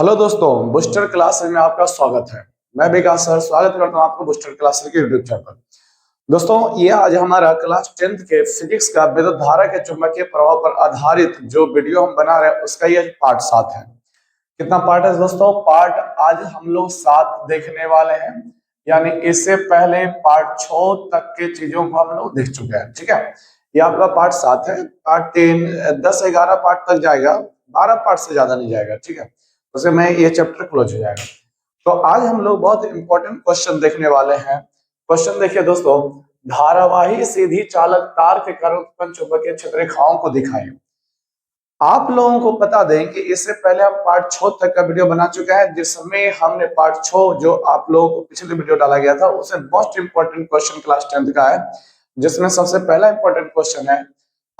Hello दोस्तों, booster classes में आपका स्वागत है। मैं विकास सर स्वागत करता हूं आपको बूस्टर क्लासेस के यूट्यूब चैनल पर। दोस्तों, ये आज हमारा क्लास 10th के फिजिक्स का विद्युत धारा के चुंबकीय प्रभाव पर आधारित जो वीडियो हम बना रहे हैं उसका ये पार्ट 7 है। कितना पार्ट है दोस्तों? पार्ट आज हम लोग 7 देखने वाले हैं। यानी इससे पहले पार्ट 6 तक के चीजों को हम लोग देख चुके हैं। ठीक है, ये आपका पार्ट 7 है। पार्ट 3 10-11 पार्ट तक जाएगा, 12 पार्ट से ज्यादा नहीं जाएगा। ठीक है, उसे में ये चैप्टर क्लोज हो जाएगा। तो आज हम लोग बहुत इंपॉर्टेंट क्वेश्चन देखने वाले हैं। क्वेश्चन देखिए दोस्तों, धारावाही सीधी चालक तार के कारण उत्पन्न चुंबकीय क्षेत्र रेखाओं को दिखाएं। आप लोगों को बता दें कि इससे पहले हम पार्ट 6 तक का वीडियो बना चुके हैं, जिसमें हमने पार्ट 6 जो आप लोगों को पिछले वीडियो डाला गया था उसे most important question class 10th का है, जिसमें सबसे पहला इंपॉर्टेंट क्वेश्चन है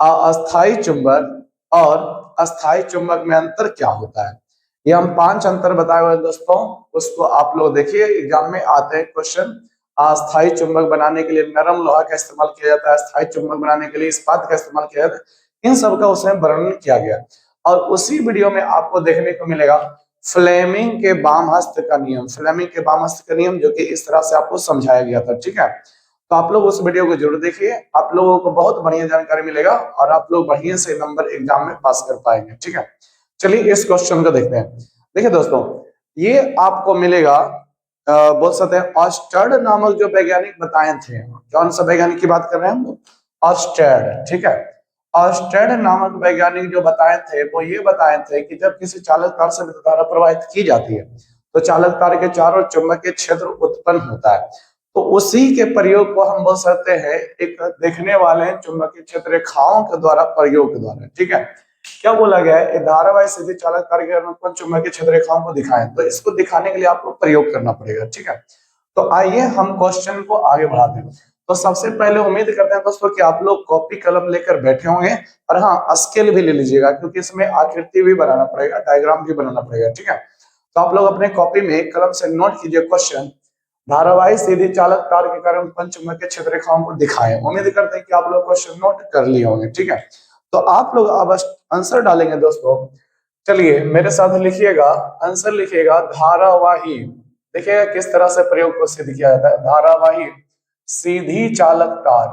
अस्थायी चुंबक और अस्थायी चुंबक में अंतर क्या होता है। ये हम 5 अंतर बताए हुए दोस्तों, उसको आप लोग देखिए। एग्जाम में आते हैं क्वेश्चन। अस्थायी चुंबक बनाने के लिए नरम लोहा का इस्तेमाल किया जाता है, अस्थायी चुंबक बनाने के लिए इस्पात का इस्तेमाल किया जाता है। इन सब का उसमें वर्णन किया गया और उसी वीडियो में आपको देखने को मिलेगा फ्लेमिंग के बाम हस्त का नियम। फ्लेमिंग के बाम हस्त का नियम जो कि इस तरह से आपको समझाया गया था। ठीक है, तो आप लोग उस वीडियो को जरूर देखिए, आप लोगों को बहुत बढ़िया जानकारी मिलेगा और आप लोग बढ़िया से नंबर एग्जाम में पास कर पाएंगे। ठीक है, चलिए इस क्वेश्चन को देखते हैं। देखिए दोस्तों, ये आपको मिलेगा बोल सकते हैं ऑस्टर्ड नामक जो वैज्ञानिक बताए थे। कौन सा वैज्ञानिक की बात कर रहे हैं हम लोग? ऑस्टर्ड। ठीक है, ऑस्टर्ड नामक वैज्ञानिक जो बताए थे वो ये बताए थे कि जब किसी चालक तार से विद्युत धारा प्रवाहित की जाती है तो चालक तार के चारों चुंबकीय क्षेत्र उत्पन्न होता है। तो उसी के प्रयोग को हम बोल सकते हैं एक देखने वाले चुंबकीय क्षेत्र रेखाओं के द्वारा, प्रयोग के द्वारा। ठीक है, क्या बोला गया है? धारावाही सीधी चालक तार के अनुत्पन्न चुंबकीय क्षेत्र रेखाओं को दिखाएं। तो इसको दिखाने के लिए आपको प्रयोग करना पड़ेगा। ठीक है, तो आइए हम क्वेश्चन को आगे बढ़ाते हैं। तो सबसे पहले उम्मीद करते हैं दोस्तों कि आप लोग कॉपी कलम लेकर बैठे होंगे और हाँ, स्केल भी ले लीजिएगा क्योंकि इसमें आकृति भी बनाना पड़ेगा, डायग्राम भी बनाना पड़ेगा। ठीक है, तो आप लोग अपने कॉपी में कलम से नोट कीजिए क्वेश्चन, धारावाही सीधी चालक तार के कारण उत्पन्न चुंबकीय क्षेत्र रेखाओं को दिखाएं। उम्मीद करते हैं कि आप लोग क्वेश्चन नोट कर लिए होंगे। ठीक है, तो आप लोग अब आंसर डालेंगे दोस्तों। चलिए मेरे साथ लिखिएगा, आंसर लिखिएगा धारावाही। देखिएगा किस तरह से प्रयोग को सिद्ध किया जाता है। धारावाही सीधी चालक तार,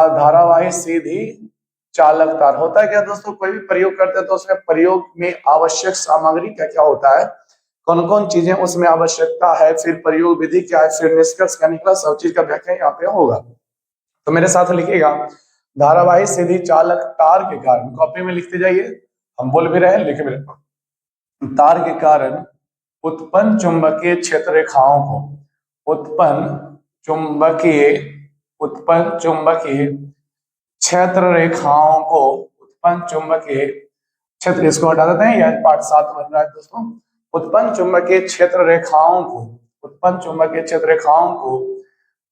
धारावाही सीधी चालक तार होता है क्या दोस्तों? कोई भी प्रयोग करते हैं तो उसमें प्रयोग में आवश्यक सामग्री क्या क्या होता है, कौन कौन चीजें उसमें आवश्यकता है, फिर प्रयोग विधि क्या है, फिर निष्कर्ष क्या निकला, सब चीज का व्याख्या यहाँ पे होगा। तो मेरे साथ लिखिएगा, धारावाही सीधी चालक तार के कारण, कॉपी में लिखते जाइए, हम बोल भी रहे हैं, लिखे भी रहे। तार के कारण उत्पन्न चुंबकीय क्षेत्र रेखाओं को, उत्पन्न चुंबकीय क्षेत्र रेखाओं को, उत्पन्न चुंबकीय क्षेत्र, इसको हटा देते हैं, यह पार्ट 7 बन रहा है दोस्तों। उत्पन्न चुंबकीय क्षेत्र रेखाओं को, उत्पन्न चुंबकीय क्षेत्र रेखाओं को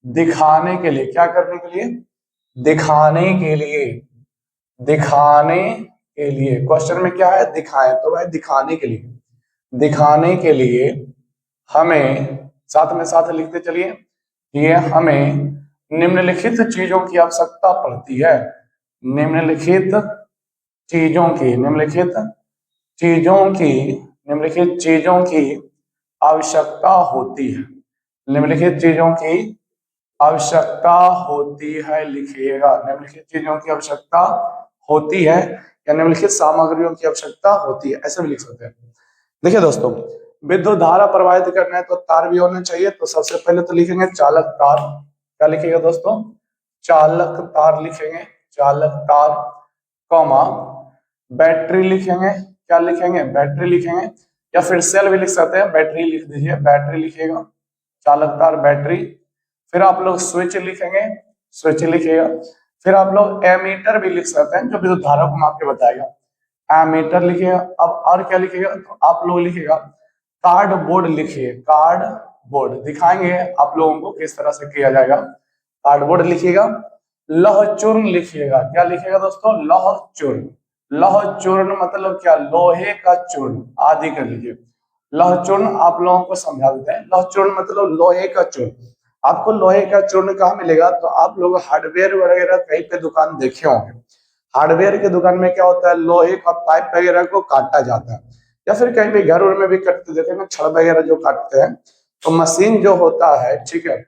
दिखाने के लिए, क्या करने के लिए? दिखाने के लिए, दिखाने के लिए। क्वेश्चन में क्या है? दिखाएं, तो भाई दिखाने के लिए, दिखाने के लिए हमें साथ में साथ लिखते चलिए, ये हमें निम्नलिखित चीजों की आवश्यकता पड़ती है। निम्नलिखित चीजों की, निम्नलिखित चीजों की आवश्यकता होती है। निम्नलिखित चीजों की आवश्यकता होती है, लिखिएगा। निम्नलिखित चीजों की आवश्यकता होती है या निम्नलिखित सामग्रियों की आवश्यकता होती है, ऐसे भी लिख सकते हैं। देखिए दोस्तों, विद्युत धारा प्रवाहित करना है तो तार भी होना चाहिए। तो सबसे पहले तो लिखेंगे चालक तार। क्या लिखेगा दोस्तों? चालक तार लिखेंगे, चालक तार, कॉमा बैटरी लिखेंगे। क्या लिखेंगे? बैटरी लिखेंगे, या फिर सेल भी लिख सकते हैं, बैटरी लिख दीजिए, बैटरी लिखिएगा, चालक तार बैटरी। फिर आप लोग स्विच लिखेंगे, स्विच लिखिएगा। फिर आप लोग एमीटर भी लिख सकते हैं जो विद्युत धारा को माप के बताएगा, एमीटर लिखिएगा। अब और क्या लिखिएगा? तो आप लोग लिखिएगा कार्डबोर्ड, लिखिए कार्डबोर्ड, दिखाएंगे आप लोगों को किस तरह से किया जाएगा। कार्डबोर्ड लिखिएगा। लौह चूर्ण लिखिएगा। क्या लिखिएगा दोस्तों? लौह चूर्ण। लौह चूर्ण मतलब क्या? लोहे का चूर्ण, आदि कर लीजिए। लौह चूर्ण आप लोगों को समझा देते हैं। लौह चूर्ण मतलब लोहे का चूर्ण। आपको लोहे का चूर्ण कहाँ मिलेगा? तो आप लोग हार्डवेयर वगैरह कहीं पे दुकान देखे होंगे। हार्डवेयर की दुकान में क्या होता है? लोहे का पाइप वगैरह को काटा जाता है या फिर कहीं भी घर में भी कटते देखे ना, छड़ वगैरह जो काटते हैं, तो मशीन जो होता है, ठीक है,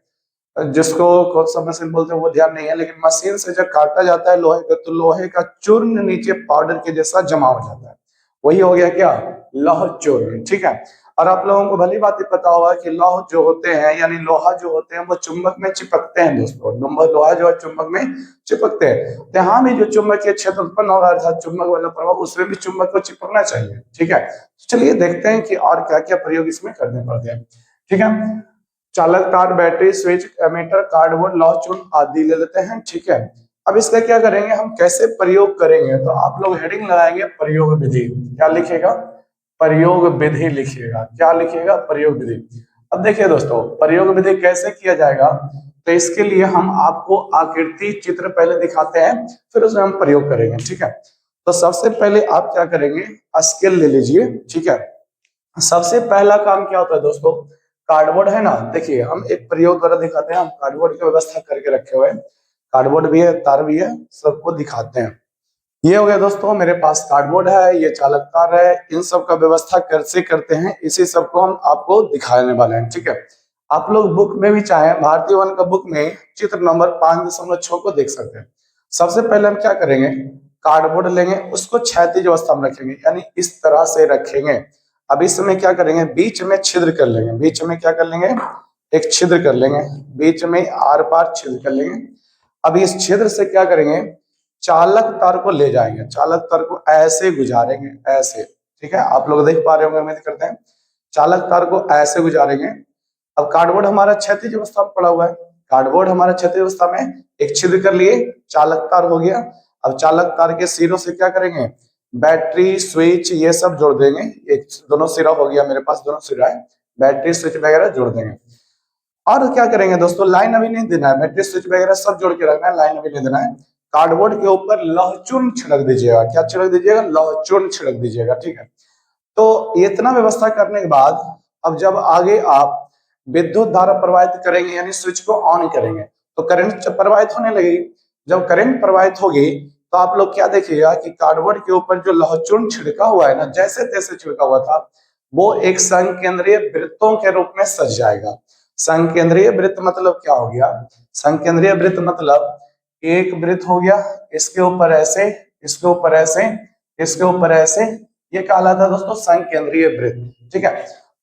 जिसको कौन सा मशीन बोलते हैं वो ध्यान नहीं है, लेकिन मशीन से जब काटा जाता है लोहे का, तो लोहे का चूर्ण नीचे पाउडर के जैसा जमा हो जाता है, वही हो गया क्या, लौह चूर्ण। ठीक है, और आप लोगों को भली बात ही पता होगा कि लौह जो होते हैं यानी लोहा जो होते हैं वो चुंबक में चिपकते हैं दोस्तों, लोहा जो है चुंबक में चिपकते हैं। तो यहाँ भी जो चुंबकीय क्षेत्र उत्पन्न होगा अर्थात चुंबक वाला प्रभाव, उसमें भी चुंबक को चिपकना चाहिए। ठीक है, चलिए देखते हैं कि और क्या क्या प्रयोग इसमें करने पड़ते हैं। ठीक है, चालक तार, बैटरी, स्विच, एमीटर, कार्डबोर्ड, लौह चूर्ण आदि ले लेते हैं। ठीक है, अब इसका क्या करेंगे, हम कैसे प्रयोग करेंगे, तो आप लोग हेडिंग लगाएंगे प्रयोग विधि। क्या लिखेगा, प्रयोग विधि लिखिएगा। क्या लिखिएगा, प्रयोग विधि। अब देखिए दोस्तों, प्रयोग विधि कैसे किया जाएगा, तो इसके लिए हम आपको आकृति चित्र पहले दिखाते हैं, फिर उसमें हम प्रयोग करेंगे। ठीक है, तो सबसे पहले आप क्या करेंगे, स्केल ले लीजिए। ठीक है, सबसे पहला काम क्या होता है दोस्तों, कार्डबोर्ड है ना, देखिए हम एक प्रयोग द्वारा दिखाते हैं, हम कार्डबोर्ड की व्यवस्था करके रखे हुए हैं, कार्डबोर्ड भी है, तार भी है, सबको दिखाते हैं। ये हो गया दोस्तों, मेरे पास कार्डबोर्ड है, ये चालक तार है, इन सब का व्यवस्था कैसे करते हैं इसी सबको हम आपको दिखाने वाले हैं। ठीक है, आप लोग बुक में भी चाहे भारतीय वन का बुक में चित्र नंबर 5.6 को देख सकते हैं। सबसे पहले हम क्या करेंगे, कार्डबोर्ड लेंगे, उसको क्षैतिज अवस्था में रखेंगे, यानी इस तरह से रखेंगे। अब इसमें क्या करेंगे, बीच में छिद्र कर लेंगे, बीच में क्या कर लेंगे, एक छिद्र कर लेंगे, बीच में आर पार छिद्र कर लेंगे। अब इस छिद्र से क्या करेंगे, चालक तार को ले जाएंगे, चालक तार को ऐसे गुजारेंगे, ऐसे। ठीक है, आप लोग देख पा रहे होंगे, उम्मीद करते हैं, चालक तार को ऐसे गुजारेंगे। अब कार्डबोर्ड हमारा क्षैतिज अवस्था में पड़ा हुआ है, कार्डबोर्ड हमारा क्षैतिज अवस्था में, एक छिद्र कर लिए, चालक तार हो गया। अब चालक तार के सिरों से क्या करेंगे, बैटरी, स्विच, ये सब जोड़ देंगे। एक दोनों सिरा हो गया, मेरे पास दोनों सिरा है, बैटरी, स्विच वगैरह जोड़ देंगे। और क्या करेंगे दोस्तों, लाइन अभी नहीं देना है, बैटरी, स्विच वगैरह सब जोड़ के रखना है, लाइन अभी नहीं देना है। कार्डबोर्ड के ऊपर लौह चूर्ण छिड़क दीजिएगा। क्या छिड़क दीजिएगा, लौह चूर्ण छिड़क दीजिएगा। ठीक है, तो इतना व्यवस्था करने के बाद अब जब आगे आप विद्युत धारा प्रवाहित करेंगे, यानी स्विच को ऑन करेंगे, तो करंट प्रवाहित होने लगेगी। जब करंट प्रवाहित होगी तो आप लोग क्या देखिएगा कि कार्डबोर्ड के ऊपर जो लौह चूर्ण छिड़का हुआ है ना, जैसे तैसे छिड़का हुआ था, वो एक संकेंद्रीय वृत्तों के रूप में सज जाएगा। संकेंद्रीय वृत्त मतलब क्या हो गया, संकेंद्रीय वृत्त मतलब एक वृत्त हो गया, इसके ऊपर ऐसे, इसके ऊपर ऐसे, इसके ऊपर ऐसे, ये कहलाता है दोस्तों संकेंद्रीय वृत्त। ठीक है,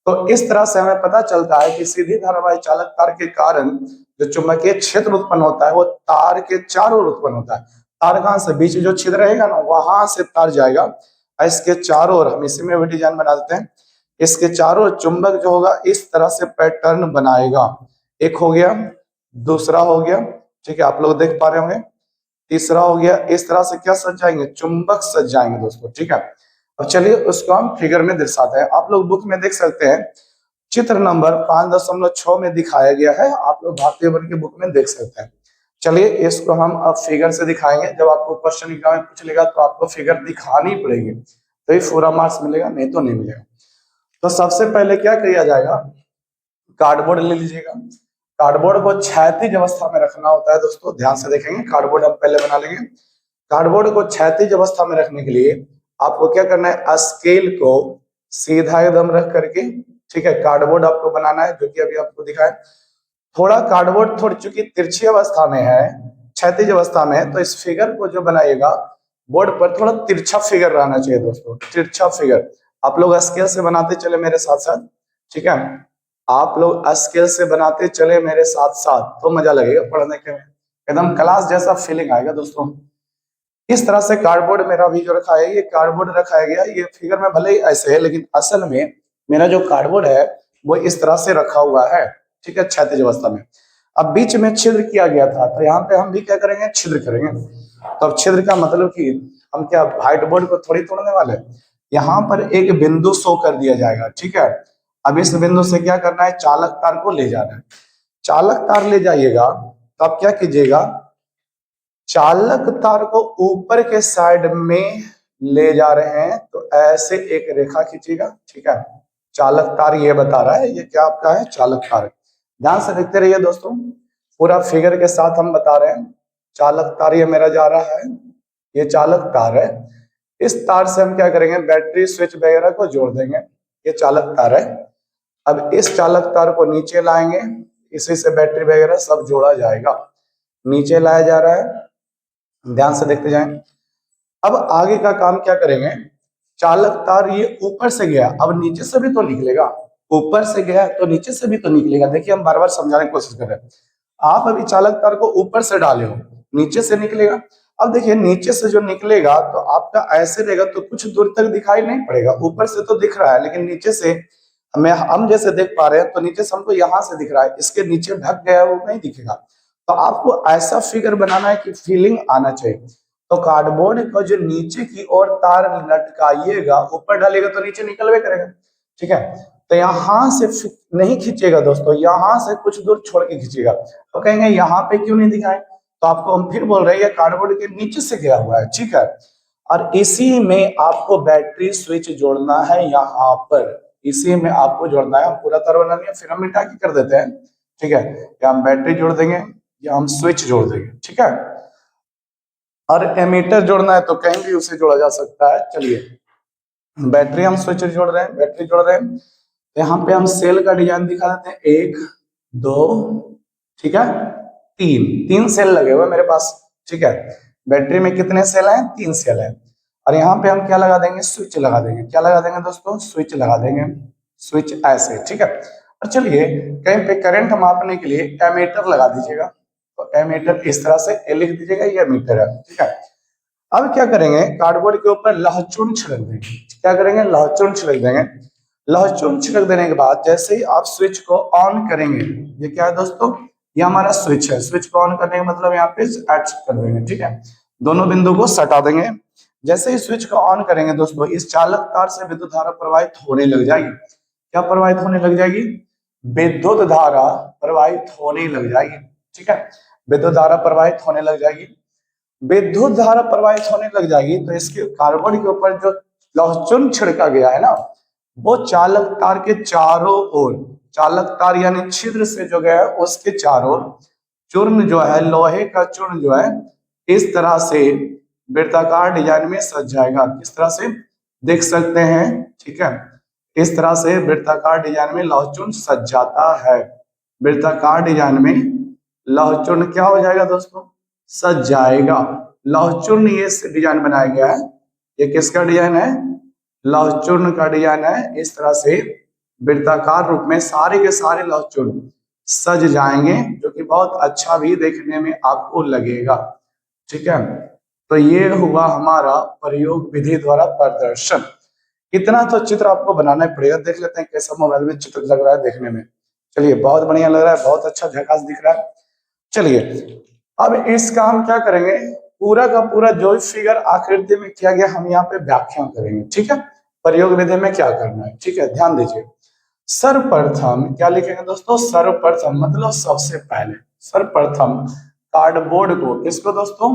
तो इस तरह से हमें पता चलता है कि सीधी धारावाही चालक तार के कारण जो चुंबकीय क्षेत्र उत्पन्न होता है वो तार के चारों ओर उत्पन्न होता है। तार कहां से, बीच में जो छिद्र रहेगा ना वहां से तार जाएगा, इसके चारों ओर, हम इसी में भी डिजाइन बना देते हैं, इसके चारों ओर चुंबक जो होगा इस तरह से पैटर्न बनाएगा। एक हो गया, दूसरा हो गया, ठीक है, आप लोग देख पा रहे होंगे, तीसरा हो गया, इस तरह से क्या सज जाएंगे, चुंबक सज जाएंगे दोस्तों। ठीक है, अब चलिए उसको हम फिगर में दर्शाते हैं, आप लोग बुक में देख सकते हैं, चित्र नंबर 5.6 में दिखाया गया है, आप लोग भारतीय वन की बुक में देख सकते हैं। चलिए इसको हम अब फिगर से दिखाएंगे, जब आपको क्वेश्चन एग्जाम में पूछ लेगा तो आपको फिगर दिखानी पड़ेगी, तो ये पूरा मार्क्स मिलेगा, नहीं तो नहीं मिलेगा। तो सबसे पहले क्या किया जाएगा, कार्डबोर्ड ले लीजिएगा, कार्डबोर्ड को क्षैतिज अवस्था में रखना होता है दोस्तों, ध्यान से देखेंगे, कार्डबोर्ड हम पहले बना लेंगे। कार्डबोर्ड को क्षैतिज अवस्था में रखने के लिए आपको क्या करना है, स्केल को सीधा एकदम रख करके, ठीक है, कार्डबोर्ड आपको बनाना है, जो कि अभी आपको दिखाया। थोड़ा कार्डबोर्ड थोड़ी चूंकि तिरछी अवस्था में है, क्षैतिज अवस्था में है, तो इस फिगर को जो बनाइएगा बोर्ड पर थोड़ा तिरछा फिगर रहना चाहिए दोस्तों, तिरछा फिगर। आप लोग स्केल से बनाते चले मेरे साथ साथ, ठीक है, आप लोग स्केल से बनाते चले मेरे साथ साथ, तो मजा लगेगा पढ़ने के में, एकदम क्लास जैसा फीलिंग आएगा दोस्तों। इस तरह से कार्डबोर्ड मेरा भी जो रखा है, ये कार्डबोर्ड रखाया गया, ये फिगर में भले ही ऐसे है, लेकिन असल में मेरा जो कार्डबोर्ड है वो इस तरह से रखा हुआ है, ठीक है, क्षैतिज अवस्था में। अब बीच में छिद्र किया गया था, तो यहाँ पे हम भी क्या करेंगे, छिद्र करेंगे। तो अब छिद्र का मतलब कि हम क्या व्हाइट बोर्ड को थोड़ी तोड़ने वाले, यहाँ पर एक बिंदु शो कर दिया जाएगा। ठीक है, अब इस बिंदु से क्या करना है, चालक तार को ले जाना है। चालक तार ले जाइएगा तो आप क्या कीजिएगा, चालक तार को ऊपर के साइड में ले जा रहे हैं, तो ऐसे एक रेखा खींचिएगा। ठीक है, चालक तार ये बता रहा है, ये क्या आपका है, चालक तार। ध्यान से देखते रहिए दोस्तों, पूरा फिगर के साथ हम बता रहे हैं। चालक तार ये मेरा जा रहा है, ये चालक तार है, इस तार से हम क्या करेंगे, बैटरी स्विच वगैरह को जोड़ देंगे। ये चालक तार है। अब इस चालक तार को नीचे लाएंगे, इसी से बैटरी वगैरह सब जोड़ा जाएगा। नीचे लाया जा रहा है, ध्यान से देखते जाएं। अब आगे का काम क्या करेंगे, चालक तार ये ऊपर से गया, अब नीचे से भी तो निकलेगा। ऊपर से गया तो नीचे से भी तो निकलेगा। देखिए हम बार बार समझाने की कोशिश कर रहे हैं। आप अभी चालक तार को ऊपर से डाले हो, नीचे से निकलेगा। अब देखिए नीचे से जो निकलेगा तो आपका ऐसे रहेगा तो कुछ दूर तक दिखाई नहीं पड़ेगा। ऊपर से तो दिख रहा है, लेकिन नीचे से हम जैसे देख पा रहे हैं तो नीचे से हमको यहाँ से दिख रहा है, इसके नीचे ढक गया वो नहीं दिखेगा। तो आपको ऐसा फिगर बनाना है कि फीलिंग आना चाहिए। तो कार्डबोर्ड को जो नीचे की ओर तार लटकाइएगा, ऊपर डालेगा तो नीचे निकलवे करेगा, ठीक है। तो यहाँ से नहीं खींचेगा दोस्तों, यहाँ से कुछ दूर छोड़ के खींचेगा। तो कहेंगे यहाँ पे क्यों नहीं दिखाए, तो आपको हम फिर बोल रहे हैं कार्डबोर्ड के नीचे से गया हुआ है, ठीक है। और इसी में आपको बैटरी स्विच जोड़ना है, यहाँ पर इसी में आपको जोड़ना है। हम पूरा तार बना लिया, फिर हम मिटा के कर देते हैं, ठीक है। या हम बैटरी जोड़ देंगे या हम स्विच जोड़ देंगे, ठीक है। और एमीटर जोड़ना है तो कहीं भी उसे जोड़ा जा सकता है। चलिए बैटरी हम स्विच जोड़ रहे हैं, बैटरी जोड़ रहे हैं। यहाँ पे हम सेल का डिजाइन दिखा देते हैं, 1 2, ठीक है, 3 सेल लगे हुए मेरे पास, ठीक है। बैटरी में कितने सेल हैं, 3 सेल हैं। और यहाँ पे हम क्या लगा देंगे, स्विच लगा देंगे। क्या लगा देंगे दोस्तों, स्विच लगा देंगे। स्विच ऐसे, ठीक है। और चलिए कहीं पे करंट मापने के लिए एमीटर लगा दीजिएगा। तो एमीटर इस तरह से लिख दीजिएगा, ये मीटर है, ठीक है। अब क्या करेंगे, कार्डबोर्ड के ऊपर लहचून छिड़क देंगे। क्या करेंगे, लहचून छिड़क देंगे। लहचून छिड़क देने के बाद जैसे ही आप स्विच को ऑन करेंगे, ये क्या है दोस्तों, ये हमारा स्विच है। स्विच को ऑन करने का मतलब यहाँ पे ऐड कर देंगे, ठीक है। दोनों बिंदु को सटा देंगे। जैसे ही स्विच को ऑन करेंगे दोस्तों, इस चालक तार से विद्युत धारा प्रवाहित होने लग जाएगी। क्या प्रवाहित होने लग जाएगी, विद्युत धारा प्रवाहित होने लग जाएगी, ठीक है। विद्युत धारा प्रवाहित होने लग जाएगी। विद्युत धारा प्रवाहित होने लग जाएगी तो इसके कार्बन के ऊपर जो लहसुन छिड़का गया है ना, वो चालक तार के चारों ओर, चालक तार यानी छिद्र से जो गया है उसके चारों चूर्ण जो है, लोहे का चूर्ण जो है, इस तरह से वृत्ताकार डिजाइन में सज जाएगा। किस तरह से देख सकते हैं, ठीक है। इस तरह से वृत्ताकार डिजाइन में लौहचूर्ण सज जाता है। वृत्ताकार डिजाइन में लौहचूर्ण क्या हो जाएगा दोस्तों, सज जाएगा। लौहचूर्ण ये डिजाइन बनाया गया है। ये किसका डिजाइन है, लौहचूर्ण का डिजाइन है। इस तरह से वृत्ताकार रूप में सारे के सारे लौहचूर्ण सज जाएंगे, जो कि बहुत अच्छा भी देखने में आपको लगेगा, ठीक है। तो ये हुआ हमारा प्रयोग विधि द्वारा प्रदर्शन। इतना तो चित्र आपको बनाना पड़ेगा। देख लेते हैं कैसा मोबाइल में चित्र लग रहा है देखने में। चलिए बहुत बढ़िया लग रहा है, बहुत अच्छा झकास दिख रहा है। चलिए अब इसका हम क्या करेंगे, पूरा का पूरा जो फिगर आकृति में किया गया हम यहाँ पे व्याख्या करेंगे, ठीक है। प्रयोग विधि में क्या करना है, ठीक है, ध्यान दीजिए। सर्वप्रथम क्या लिखेंगे दोस्तों, सर्वप्रथम मतलब सबसे पहले। सर्वप्रथम कार्डबोर्ड को, इसको दोस्तों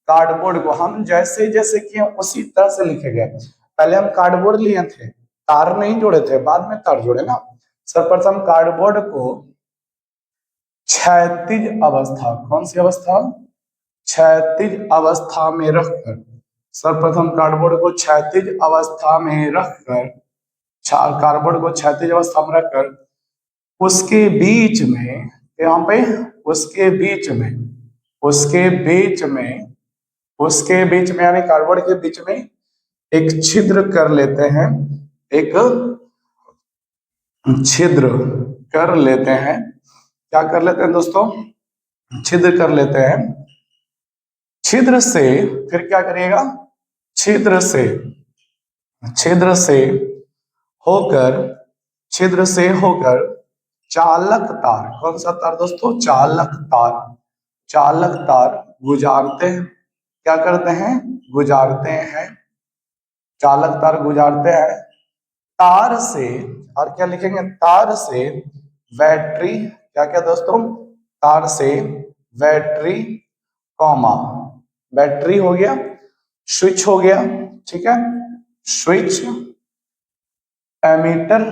कार्डबोर्ड को हम जैसे जैसे किए उसी तरह से लिखेंगे। पहले हम कार्डबोर्ड लिए थे, तार नहीं जोड़े थे, बाद में तार जोड़े ना। सर्वप्रथम कार्डबोर्ड को क्षैतिज अवस्था, कौन सी अवस्था, क्षैतिज अवस्था में रखकर, सर्वप्रथम कार्डबोर्ड को क्षैतिज अवस्था में रखकर, कार्डबोर्ड को क्षैतिज अवस्था में रखकर उसके बीच में, यहाँ पे उसके बीच में, उसके बीच में, उसके बीच में यानी कार्डबोर्ड के बीच में एक छिद्र कर लेते हैं, एक छिद्र कर लेते हैं। क्या कर लेते हैं दोस्तों, छिद्र कर लेते हैं। छिद्र से फिर क्या करिएगा, छिद्र से, छिद्र से होकर, छिद्र से होकर चालक तार, कौन सा तार दोस्तों, चालक तार, चालक तार गुजारते हैं। क्या करते हैं, गुजारते हैं, चालक तार गुजारते हैं। तार से, और क्या लिखेंगे, तार से बैटरी, क्या क्या दोस्तों, तार से बैटरी, कॉमा बैटरी हो गया, स्विच हो गया, ठीक है, स्विच, एमीटर,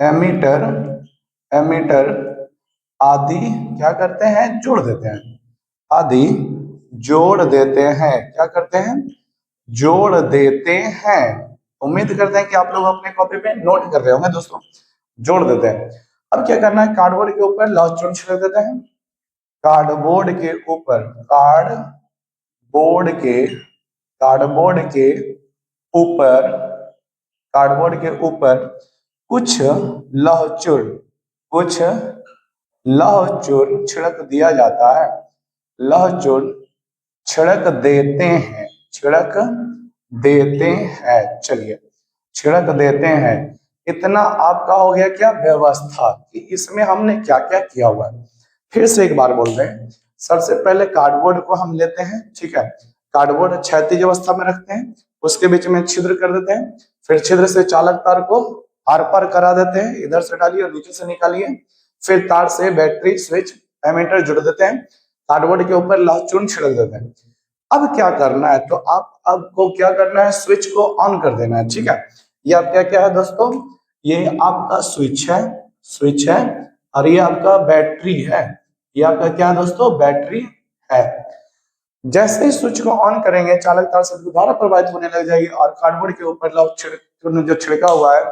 एमीटर, एमीटर आदि क्या करते हैं, जोड़ देते हैं, आदि जोड़ देते हैं। क्या करते हैं, जोड़ देते हैं। उम्मीद करते हैं कि आप लोग अपने कॉपी पे नोट कर रहे होंगे दोस्तों। जोड़ देते हैं। अब क्या करना है, कार्डबोर्ड के ऊपर लाल चूर्ण छिड़क देते हैं। कार्डबोर्ड के ऊपर कार्डबोर्ड के कार्डबोर्ड के ऊपर कार्डबोर्ड के ऊपर कुछ लौहचूर्ण कुछ लौहचूर्ण छिड़क दिया जाता है। लौहचूर्ण छिड़क देते हैं। छिड़क देते हैं। चलिए, छिड़क देते हैं। इतना आपका हो गया क्या, व्यवस्था कि इसमें हमने क्या क्या किया हुआ है। फिर से एक बार बोलते हैं। सबसे पहले कार्डबोर्ड को हम लेते हैं, ठीक है। कार्डबोर्ड क्षैतिज अवस्था में रखते हैं, उसके बीच में छिद्र कर देते हैं। फिर छिद्र से चालक तार को आर पार करा देते हैं, इधर से डालिए और नीचे से निकालिए। फिर तार से बैटरी, स्विच, एमीटर जुड़ देते हैं। कार्डबोर्ड के ऊपर लाल चूर्ण छिड़क देते हैं। अब क्या करना है, तो आपको क्या करना है, स्विच को ऑन कर देना है, ठीक है। ये आपका क्या है दोस्तों, ये आपका स्विच है, स्विच है। और ये आपका बैटरी है। ये आपका क्या है दोस्तों, बैटरी है। जैसे ही स्विच को ऑन करेंगे, चालक तार से धारा प्रवाहित होने लग जाएगी और कार्डबोर्ड के ऊपर जो छिड़का हुआ है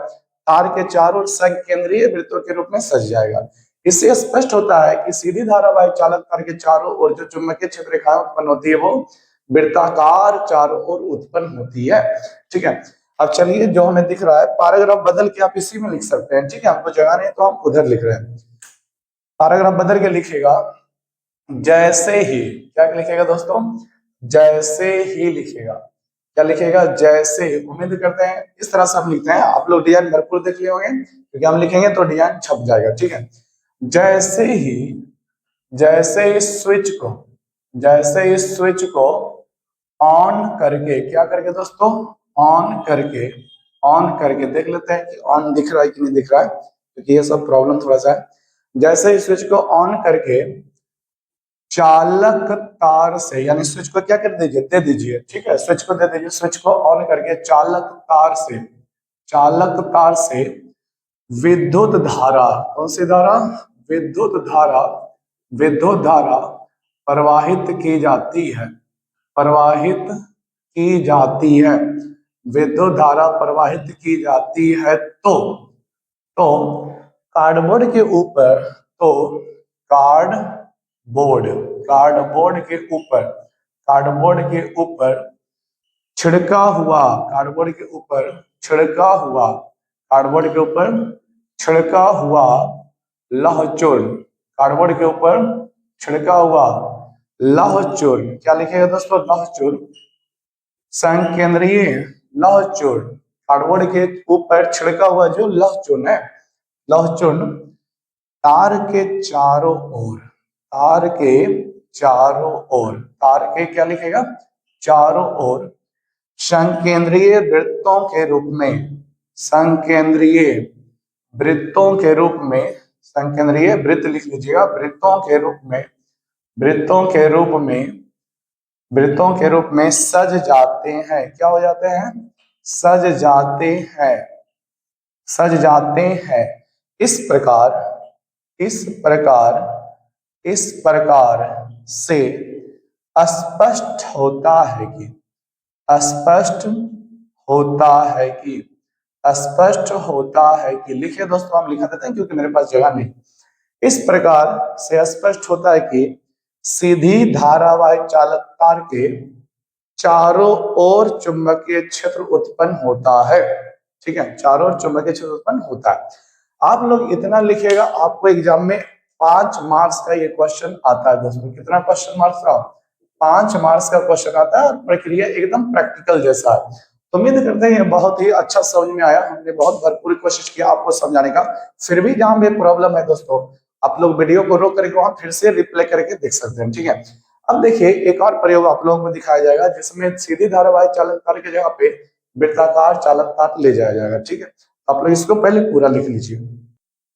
तार के चारों ओर संकेंद्रीय वृत्तों के रूप में सज जाएगा। इससे स्पष्ट होता है कि सीधी धारावाहिक चालक तार के चारों ओर जो चुंबकीय क्षेत्र रेखाएं उत्पन्न होती है वो वृत्ताकार चारों ओर उत्पन्न होती है, ठीक है। अब चलिए, जो हमें दिख रहा है पैराग्राफ बदल के आप इसी में लिख सकते हैं, ठीक है। हमको जगह नहीं तो हम उधर लिख रहे हैं। पैराग्राफ बदल के लिखेगा जैसे ही, क्या लिखेगा दोस्तों, जैसे ही लिखेगा। क्या लिखेगा, जैसे ही। उम्मीद करते हैं इस तरह से हम लिखते हैं। आप लोग डिजाइन भरपूर देख लिए होंगे, क्योंकि हम लिखेंगे तो डिजाइन छप जाएगा, ठीक है। जैसे ही जैसे ही स्विच को ऑन करके, क्या करके दोस्तों, ऑन करके देख लेते हैं कि ऑन दिख रहा है कि नहीं दिख रहा है, क्योंकि ये सब प्रॉब्लम थोड़ा सा है। जैसे ही स्विच को ऑन करके चालक तार से, यानी स्विच को क्या कर दीजिए, दे दीजिए, ठीक है। स्विच को दे दीजिए। स्विच को ऑन करके चालक तार से विद्युत धारा, कौन सी धारा, विद्युत धारा प्रवाहित की जाती है, विद्युत धारा प्रवाहित की जाती है। तो कार्डबोर्ड के ऊपर, तो कार्डबोर्ड के ऊपर छिड़का हुआ, लौहचूर्ण, क्या लिखेगा दोस्तों, लौहचूर्ण, संकेंद्रीय लौहचूर्ण। कार्डबोर्ड के ऊपर छिड़का हुआ जो लौहचूर्ण है, लौहचूर्ण तार के क्या लिखेगा, चारों ओर संकेंद्रीय वृत्तों के रूप में, संकेंद्रीय वृत्त लिख लीजिएगा, वृत्तों के रूप में सज जाते हैं। क्या हो जाते हैं, सज जाते हैं। इस प्रकार से स्पष्ट होता है कि लिखे दोस्तों, हम लिखा देते हैं क्योंकि मेरे पास जगह नहीं। इस प्रकार से स्पष्ट होता है कि सीधी धारावाहिक चालक तार के चारों ओर चुंबकीय क्षेत्र उत्पन्न होता है, ठीक है। चारों ओर चुंबकीय क्षेत्र उत्पन्न होता है। आप लोग इतना लिखिएगा, आपको एग्जाम में 5 मार्क्स का ये क्वेश्चन आता है दोस्तों। कितना क्वेश्चन मार्क्स का, 5 मार्क्स का क्वेश्चन आता है। प्रक्रिया एकदम प्रैक्टिकल जैसा है। तो उम्मीद करते हैं ये बहुत ही अच्छा समझ में आया। हमने बहुत भरपूर कोशिश किया आपको समझाने का। फिर भी जहां भी प्रॉब्लम है दोस्तों, आप लोग वीडियो को रोक करके वहां फिर से रिप्ले करके देख सकते हैं, ठीक है। अब देखिए, एक और प्रयोग आप लोगों को दिखाया जाएगा जिसमें सीधी धारावाहिक चालक तार की जगह पे वृत्ताकार चालक तार ले जाया जाएगा, ठीक है। आप लोग इसको पहले पूरा लिख लीजिए।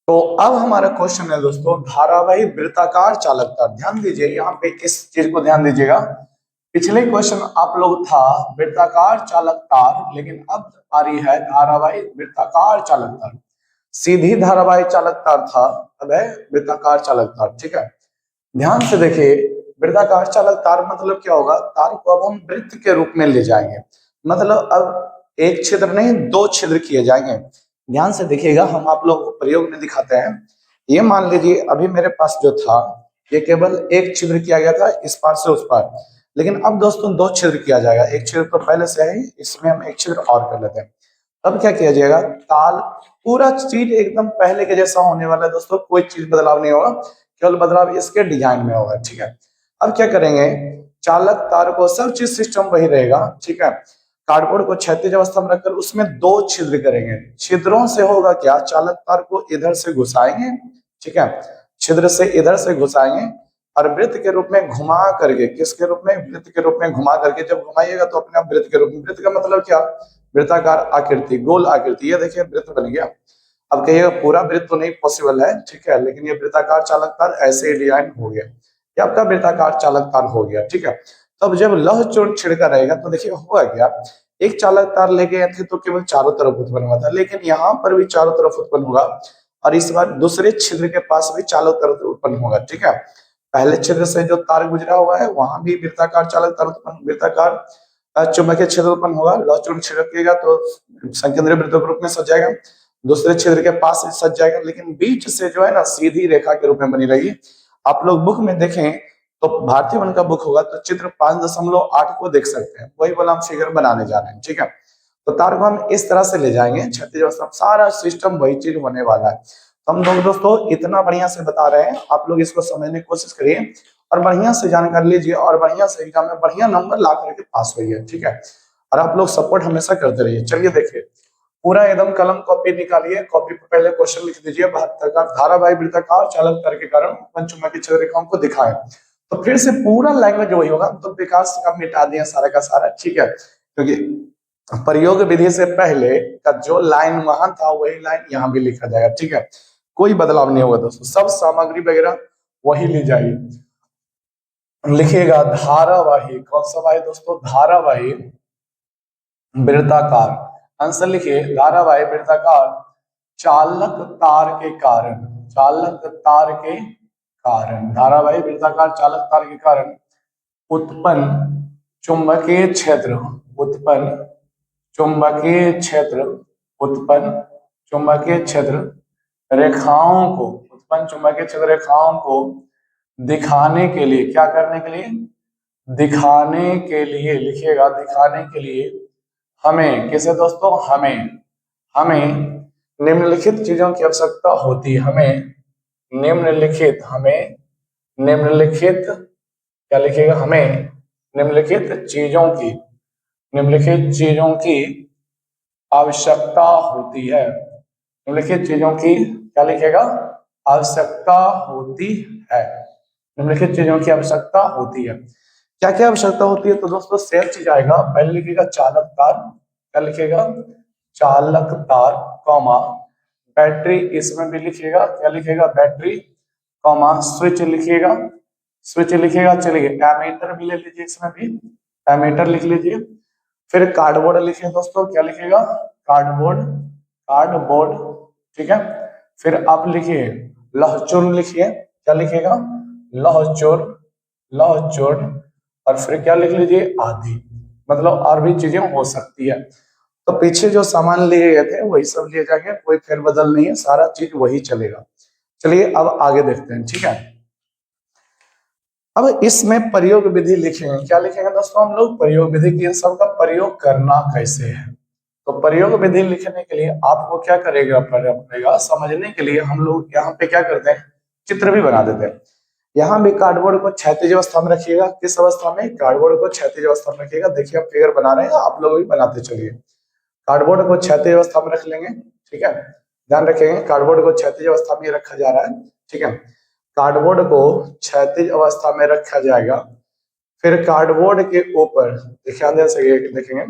तो अब हमारा क्वेश्चन है दोस्तों, धारावाही वृत्ताकार चालक तार। ध्यान दीजिए, यहाँ पे किस चीज को ध्यान दीजिएगा। पिछले क्वेश्चन आप लोग था वृत्ताकार चालक तार, लेकिन अब आ रही है धारावाही वृत्ताकार चालक तार। सीधी धारावाही चालक तार था, अब है वृत्ताकार चालक तार, ठीक है। ध्यान से देखिए, वृत्ताकार चालक तार मतलब क्या होगा, तार को अब हम वृत्त के रूप में ले जाएंगे। मतलब अब एक छिद्र नहीं, दो छिद्र किए जाएंगे। ध्यान से देखिएगा, हम आप लोग को प्रयोग में दिखाते हैं। ये मान लीजिए अभी मेरे पास जो था ये केवल एक छिद्र किया गया था इस पार से उस पार, लेकिन अब दोस्तों दो छिद्र किया जाएगा। एक छिद्र तो पहले से है, इसमें हम एक छिद्र और कर लेते हैं। अब क्या किया जाएगा, ताल पूरा चीज एकदम पहले के जैसा होने वाला है दोस्तों, कोई चीज बदलाव नहीं होगा, केवल बदलाव इसके डिजाइन में होगा। ठीक है, अब क्या करेंगे, चालक तार को सब चीज सिस्टम वही रहेगा। ठीक है, कार्डबोर्ड को क्षैतिज अवस्था में रखकर उसमें दो छिद्र करेंगे। छिद्रों से होगा क्या, चालक तार को इधर से घुसाएंगे। ठीक है, छिद्र से इधर से घुसाएंगे और वृत्त के रूप में घुमा करके, किसके रूप में, वृत्त के रूप में घुमा करके जब घुमाइएगा तो अपने आप वृत्त के रूप में, वृत्त का मतलब क्या, वृत्ताकार आकृति, गोल आकृति। ये देखिए वृत्त बन गया। अब कहिएगा पूरा वृत्त तो नहीं पॉसिबल है, ठीक है, लेकिन ये वृत्ताकार चालक तार ऐसे ही डिजाइन हो गया, ये आपका वृत्ताकार चालक तार हो गया। ठीक है, तब जब लौह चूर्ण छिड़का रहेगा तो देखिए होगा क्या, एक चालक तार लेके गए थे तो केवल चारों तरफ उत्पन्न हुआ था, लेकिन यहाँ पर भी चारों तरफ उत्पन्न होगा और इस बार दूसरे छिद्र के पास भी चारों तरफ उत्पन्न होगा। ठीक है, पहले छिद्र से जो तार गुजरा हुआ है वहां भी वृत्ताकार चालक तार उत्पन्न, वृत्ताकार चुंबकीय क्षेत्र उत्पन्न होगा। लौह चूर्ण छिड़किएगा तो संकेंद्रीय वृत्त के रूप में सज जाएगा, दूसरे छिद्र के पास सज जाएगा, लेकिन बीच से जो है ना सीधी रेखा के रूप में बनी रहेगी। आप लोग बुक में देखें तो भारतीय वन का बुक होगा तो चित्र 5.8 को देख सकते हैं, वही वाला हम फिगर बनाने जा रहे हैं। ठीक है, तो तार को हम इस तरह से ले जाएंगे क्षैतिज अवस्था, सारा सिस्टम वही चीज होने वाला है। तो हम लोग दोस्तों इतना बढ़िया से बता रहे हैं, आप लोग इसको समझने की कोशिश करिए और बढ़िया से जानकारी लीजिए और बढ़िया से एग्जाम में बढ़िया नंबर ला करके पास होइए। ठीक है, और आप लोग सपोर्ट हमेशा करते रहिए। चलिए देखिए, पूरा एकदम कलम कॉपी निकालिए, कॉपी पर पहले क्वेश्चन लिख दीजिए, धारावाही वृत्ताकार चालक तार के कारण पंचुंबकीय क्षेत्र रेखाओं को दिखाएं। तो फिर से पूरा लैंग्वेज वही होगा, तो विकास का मिटा दिया सारा का सारा। ठीक है, क्योंकि प्रयोग विधि से पहले का जो लाइन वहां था वही लाइन यहाँ भी लिखा जाएगा। ठीक है, कोई बदलाव नहीं होगा दोस्तों, सब सामग्री वगैरह वही ली जाएगी। लिखिएगा धारावाही, कौन सा वाही दोस्तों, धारावाही वृत्ताकार, आंसर लिखिए धारावाही वृत्ताकार चालक तार के कारण, चालक तार के कारण, धारावाही वृत्ताकार चालक तार के कारण उत्पन्न चुंबकीय क्षेत्र, उत्पन्न चुंबकीय क्षेत्र, उत्पन्न चुंबकीय क्षेत्र रेखाओं को, उत्पन्न चुंबकीय क्षेत्र रेखाओं को दिखाने के लिए, क्या करने के लिए, दिखाने के लिए, लिखिएगा दिखाने के लिए हमें, किसे दोस्तों, हमें निम्नलिखित चीजों की आवश्यकता होती है। हमें निम्नलिखित, हमें निम्नलिखित, क्या लिखिएगा, हमें निम्नलिखित चीजों की, निम्नलिखित चीजों की आवश्यकता होती है। निम्नलिखित चीजों की क्या लिखिएगा, आवश्यकता होती है। निम्नलिखित चीजों की आवश्यकता होती है, क्या क्या आवश्यकता होती है, तो दोस्तों सेम चीज आएगा। पहले लिखिएगा चालक तार, क्या लिखिएगा, चालक तार, कॉमा बैटरी, इसमें भी लिखिएगा, क्या लिखिएगा, बैटरी, कॉमा स्विच लिखिएगा, स्विच लिखिएगा। चलिए एमीटर भी ले लीजिए, इसमें भी एमीटर लिख लीजिए। फिर कार्डबोर्ड लिखिए दोस्तों, क्या लिखिएगा, कार्डबोर्ड, कार्डबोर्ड। ठीक है, फिर आप लिखिए लौह चूर्ण, लिखिए क्या लिखिएगा, लौह चूर्ण, लौह चूर्ण, और फिर क्या लिख लीजिए, आदि, मतलब और भी चीजें हो सकती है। तो पीछे जो सामान लिए गए थे वही सब लिए जाएंगे, कोई फेरबदल नहीं है, सारा चीज वही चलेगा। चलिए अब आगे देखते हैं। ठीक है, अब इसमें प्रयोग विधि लिखेंगे, क्या लिखेंगे दोस्तों हम लोग, प्रयोग विधि की, इन सब का प्रयोग करना कैसे है। तो प्रयोग विधि लिखने के लिए आपको क्या पड़ेगा, समझने के लिए हम लोग यहाँ पे क्या करते हैं, चित्र भी बना देते हैं। यहाँ भी कार्डबोर्ड को क्षैतिज अवस्था में रखिएगा, किस अवस्था में, कार्डबोर्ड को क्षैतिज अवस्था में रखिएगा। देखिए आप फिगर बना रहे हैं, आप लोग भी बनाते चलिए। कार्डबोर्ड को क्षैतिज अवस्था में रख लेंगे। ठीक है, ध्यान रखेंगे कार्डबोर्ड को क्षैतिज अवस्था में रखा जा रहा है। ठीक है, कार्डबोर्ड को क्षैतिज अवस्था में रखा जाएगा। फिर कार्डबोर्ड के ऊपर ध्यान से देखेंगे,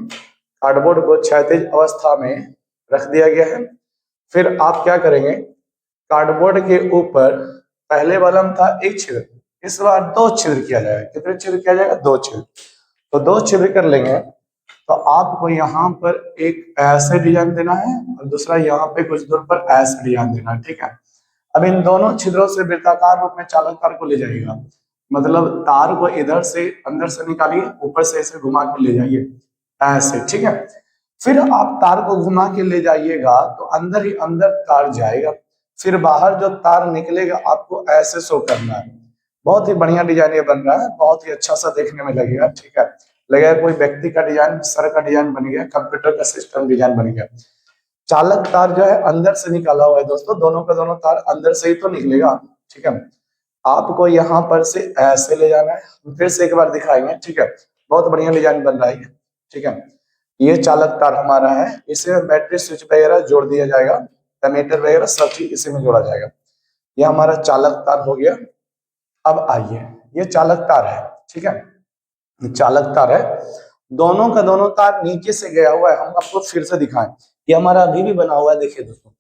कार्डबोर्ड को क्षैतिज अवस्था में रख दिया गया है। फिर आप क्या करेंगे, कार्डबोर्ड के ऊपर पहले वाला में था एक छिद्र, इस बार दो छिद्र किया जाएगा। कितने छिद्र किया जाएगा, दो छिद्र। तो दो छिद्र कर लेंगे तो आपको यहाँ पर एक ऐसे डिजाइन देना है और दूसरा यहाँ पे कुछ दूर पर ऐसे डिजाइन देना है। ठीक है, अब इन दोनों छिद्रों से वृत्ताकार रूप में चालक तार को ले जाइएगा, मतलब तार को इधर से अंदर से निकालिए, ऊपर से ऐसे घुमा के ले जाइए। ऐसे, ठीक है। फिर आप तार को घुमा के ले जाइएगा तो अंदर ही अंदर तार जाएगा, फिर बाहर जो तार निकलेगा आपको ऐसे शो करना है। बहुत ही बढ़िया डिजाइन ये बन रहा है, बहुत ही अच्छा सा देखने में लगेगा, ठीक है। लगेगा कोई व्यक्ति का डिजाइन, सर का डिजाइन बन गया, कंप्यूटर का सिस्टम डिजाइन बन गया। चालक तार जो है अंदर से निकाला हुआ है दोस्तों, दोनों का दोनों तार अंदर से ही तो निकलेगा, ठीक है। आपको यहाँ पर से ऐसे ले जाना है, फिर से एक बार दिखाएंगे, ठीक है। बहुत बढ़िया डिजाइन बन रहा है ये, ठीक है। ये चालक तार हमारा है, इसे बैटरी स्विच वगैरह जोड़ दिया जाएगा, एमीटर वगैरह सब चीज इसी में जोड़ा जाएगा। ये हमारा चालक तार हो गया। अब आइए, ये चालक तार है, ठीक है, ये चालक तार है, दोनों का दोनों तार नीचे से गया हुआ है। हम आपको फिर से दिखाएं, ये हमारा अभी भी बना हुआ है, देखिए दोस्तों।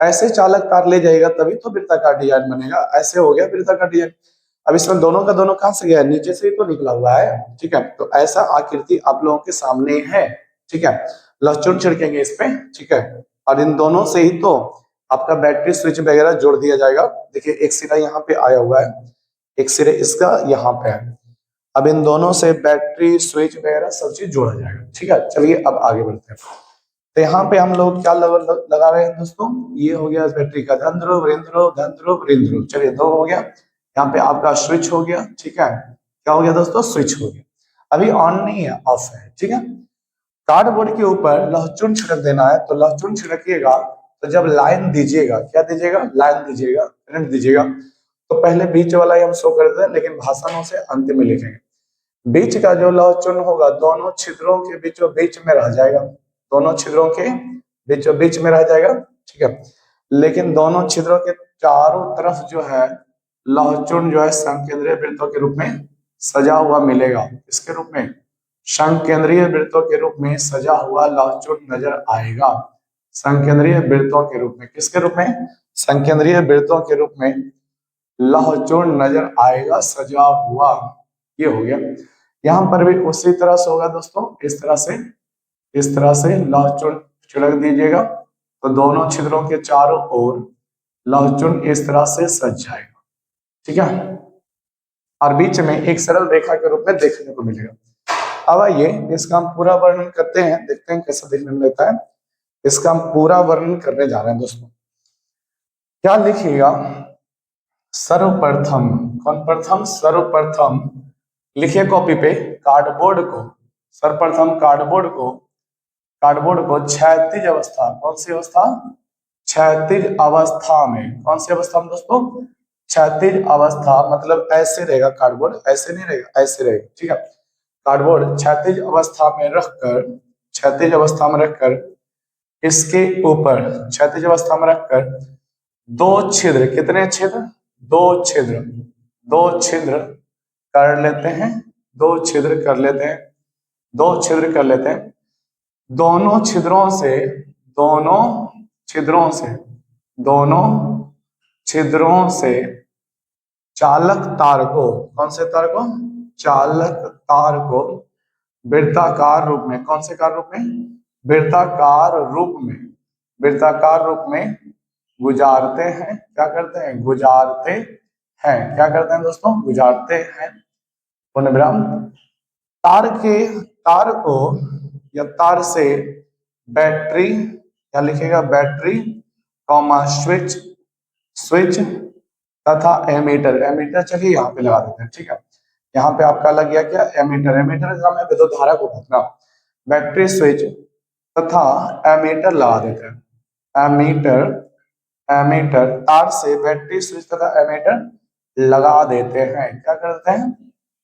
ऐसे चालक तार ले जाएगा तभी तो वृत्ताकार डिजाइन बनेगा। ऐसे हो गया वृत्ताकार डिजाइन। अब इसमें दोनों का दोनों कहां से गया, नीचे से ही तो निकला हुआ है, ठीक है। तो ऐसा आकृति आप लोगों के सामने है, ठीक है। लहसुन छिड़केंगे इस पे, ठीक है, और इन दोनों से ही तो आपका बैटरी स्विच वगैरह जोड़ दिया जाएगा। देखिए एक सिरा यहाँ पे आया हुआ है, एक सिरे इसका यहाँ पे है। अब इन दोनों से बैटरी स्विच वगैरह सब चीज जोड़ा जाएगा, ठीक है। चलिए अब आगे बढ़ते हैं। तो यहाँ पे हम लोग क्या लगा रहे हैं दोस्तों, ये हो गया बैटरी का धन ध्रुव, ऋण ध्रुव, धन ध्रुव, ऋण ध्रुव। चलिए दो हो गया। यहाँ पे आपका स्विच हो गया, ठीक है। क्या हो गया दोस्तों, स्विच हो गया। अभी ऑन नहीं है, ऑफ है, ठीक है। कार्डबोर्ड के ऊपर लहसुन छिड़क देना है, तो लहसुन छिड़किएगा तो जब लाइन दीजिएगा, क्या दीजिएगा, लाइन दीजिएगा, प्रिंट दीजिएगा, तो पहले बीच वाला ही हम शो कर देते हैं, लेकिन भाषणों से अंत में लिखेंगे। बीच का जो लहसुन होगा दोनों छिद्रों के बीचों बीच में रह जाएगा, दोनों छिद्रों के बीचों बीच में रह जाएगा, ठीक है। लेकिन दोनों छिद्रों के चारों तरफ जो है लहसुन जो है संकेंद्रीय वृत्तों के रूप में सजा हुआ मिलेगा। इसके रूप में संकेंद्रीय वृत्तों के रूप में सजा हुआ लहसुन नजर आएगा। संकेंद्रीय वृत्तों के रूप में, किसके रूप में, संकेंद्रीय वृत्तों के रूप में लहसुन नजर आएगा सजा हुआ। ये हो गया। यहाँ पर भी उसी तरह से होगा दोस्तों, इस तरह से लहसुन छिड़क दीजिएगा तो दोनों छिद्रों के चारों ओर लहसुन इस तरह से सज जाएगा, ठीक है। और बीच में एक सरल रेखा के रूप में देखने को मिलेगा। अब आइए इसका हम पूरा वर्णन करते हैं, देखते हैं कैसा देखने में लगता है। इसका हम पूरा वर्णन करने जा रहे हैं दोस्तों। क्या लिखिएगा, सर्वप्रथम, कौन प्रथम, सर्वप्रथम लिखिए कॉपी पे, कार्डबोर्ड को, सर्वप्रथम कार्डबोर्ड को क्षैतिज अवस्था, कौन सी अवस्था, क्षैतिज अवस्था में, कौन सी अवस्था में दोस्तों, क्षैतिज अवस्था, मतलब ऐसे रहेगा कार्डबोर्ड, ऐसे नहीं रहेगा, ऐसे रहेगा, ठीक है। कार्डबोर्ड क्षैतिज अवस्था में रखकर, क्षैतिज अवस्था में रखकर इसके ऊपर, क्षैतिज अवस्था में रखकर दो छिद्र, कितने छिद्र, दो छिद्र, दो छिद्र कर लेते हैं, दो छिद्र कर लेते हैं, दो छिद्र कर लेते हैं। दोनों छिद्रों से, दोनों छिद्रों से, दोनों छिद्रों से चालक तार को, कौन से तार को, चालक तार को वृत्ताकार रूप में, कौन से कार रूप में, वृत्ताकार रूप में, वृत्ताकार रूप में गुजारते हैं। क्या करते हैं, गुजारते हैं, क्या करते हैं दोस्तों, गुजारते हैं। पूर्णविराम। तार को या तार से बैटरी, क्या लिखेगा, बैटरी कॉमा स्विच, स्विच तथा एमीटर, एमीटर चलिए यहाँ पे लगा देते हैं, ठीक है। यहाँ पे आपका लग गया क्या, एमीटर, एमीटर का काम है विद्युत धारा को मापना। बैटरी स्विच तथा एमीटर लगा देते हैं, एमीटर, एमीटर, तार से बैटरी स्विच तथा एमीटर लगा देते हैं, क्या करते हैं,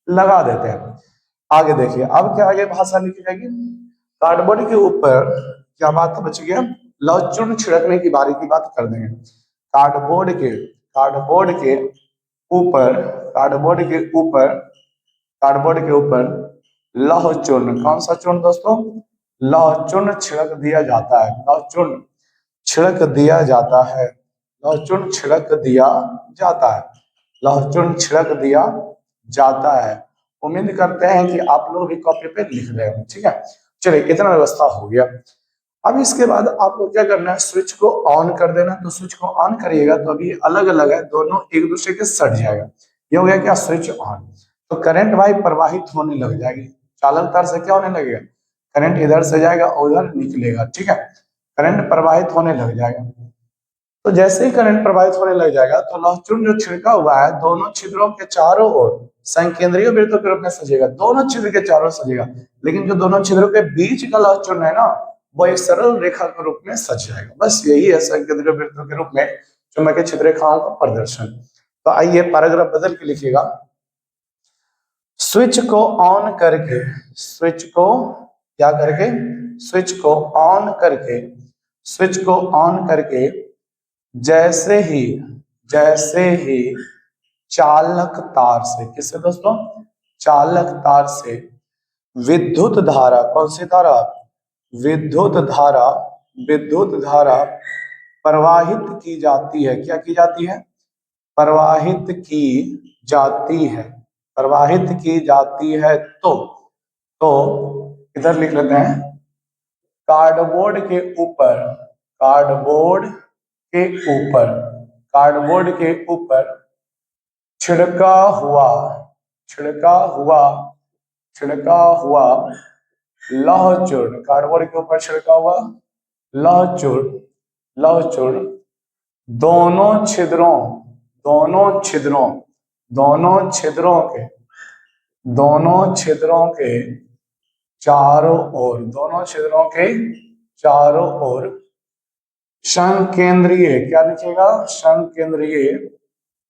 लगा देते हैं। आगे देखिए, अब क्या आगे भाषा लिखी जाएगी, कार्डबोर्ड के ऊपर क्या बात बच गया, लहसुन छिड़कने की बारी की बात कर देंगे। कार्डबोर्ड के ऊपर, कार्डबोर्ड के ऊपर, कार्डबोर्ड के ऊपर लहसुन, कौन सा चूर्ण दोस्तों, लहसुन छिड़क दिया जाता है, लहसुन छिड़क दिया जाता है, लहसुन छिड़क दिया जाता है, लहसुन छिड़क दिया जाता है। उम्मीद करते हैं कि आप लोग भी कॉपी पे लिख रहे हो, ठीक है। चलिए इतना व्यवस्था हो गया। अब इसके बाद आपको क्या करना है, स्विच को ऑन कर देना। तो स्विच को ऑन करिएगा तो अभी अलग अलग है, दोनों एक दूसरे के सट जाएगा। ये हो गया क्या, स्विच ऑन। तो करंट भाई प्रवाहित होने लग जाएगी, चालक तार से क्या होने लगेगा, करंट इधर से जाएगा उधर निकलेगा, ठीक है, करंट प्रवाहित होने लग जाएगा। तो जैसे ही करंट प्रवाहित होने लग जाएगा तो लौह चूर्ण जो छिड़का हुआ है दोनों छिद्रों के चारों ओर संकेंद्रीय वृत्तों के रूप में सजेगा, दोनों छिद्र के चारों सजेगा, लेकिन जो दोनों छिद्रों के बीच का लौह चूर्ण है ना वो एक सरल रेखा के रूप में सज जाएगा। बस यही है संकेंद्रीय वृत्तों के रूप में चुंबकीय छिद्र रेखाओं का प्रदर्शन। तो आइए पैराग्राफ बदल के लिखिएगा। स्विच को ऑन करके, स्विच को क्या करके, स्विच को ऑन करके, स्विच को ऑन करके जैसे ही चालक तार से, किससे दोस्तों, चालक तार से विद्युत धारा, कौन सी धारा, विद्युत धारा, विद्युत धारा प्रवाहित की जाती है, क्या की जाती है, प्रवाहित की जाती है, प्रवाहित की जाती है। तो इधर लिख लेते हैं, कार्डबोर्ड के ऊपर, कार्डबोर्ड के ऊपर, कार्डबोर्ड के ऊपर छिड़का हुआ, छिड़का हुआ, छिड़का हुआ लौह चूर्ण, कार्डबोर्ड के ऊपर छिड़का हुआ लौह चूर्ण, लौह चूर्ण दोनों छिद्रों, दोनों छिद्रों, दोनों छिद्रों के, दोनों छिद्रों के चारों ओर, दोनों छिद्रों के चारों ओर संकेंद्रीय, क्या लिखेगा, संकेंद्रीय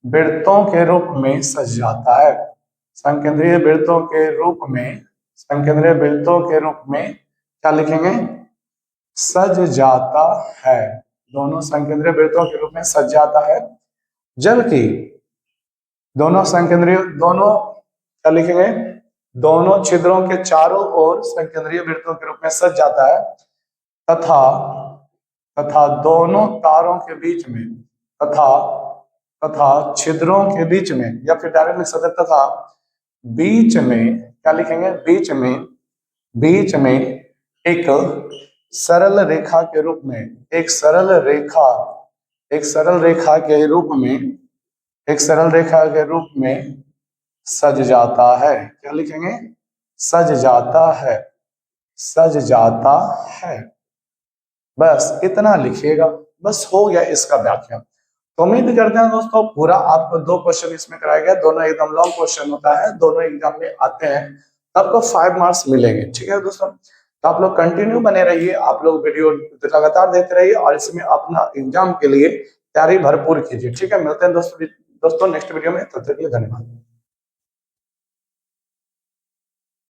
वृत्तों के रूप में सज जाता है, संकेंद्रीय वृत्तों के रूप में, संकेंद्रीय वृत्तों के रूप में क्या लिखेंगे, सज जाता है, दोनों संकेंद्रीय वृत्तों के रूप में सज जाता है। जबकि दोनों संकेंद्रीय, दोनों क्या लिखेंगे, दोनों छिद्रों के चारों ओर संकेंद्रीय वृत्तों के रूप में सज जाता है तथा तथा दोनों तारों के बीच में, तथा तथा छिद्रों के बीच में, या फिर डायरेक्ट लिख सकते तथा बीच में, क्या लिखेंगे, बीच में, बीच में एक सरल रेखा के रूप में, एक सरल रेखा, एक सरल रेखा के रूप में, एक सरल रेखा के रूप में सज जाता है, क्या लिखेंगे, सज जाता है, सज जाता है। बस इतना लिखिएगा, बस हो गया इसका व्याख्या। तो उम्मीद करते हैं दोस्तों पूरा आपको 2 क्वेश्चन इसमें कराया गया, दोनों एकदम लॉन्ग क्वेश्चन होता है, दोनों एग्जाम में आते हैं, आपको 5 मार्क्स मिलेंगे, ठीक है दोस्तों। तो आप लोग कंटिन्यू बने रहिए, आप लोग वीडियो लगातार देखते रहिए और इसमें अपना एग्जाम के लिए तैयारी भरपूर कीजिए, ठीक है। मिलते हैं दोस्तों नेक्स्ट वीडियो में, तब तक के लिए धन्यवाद।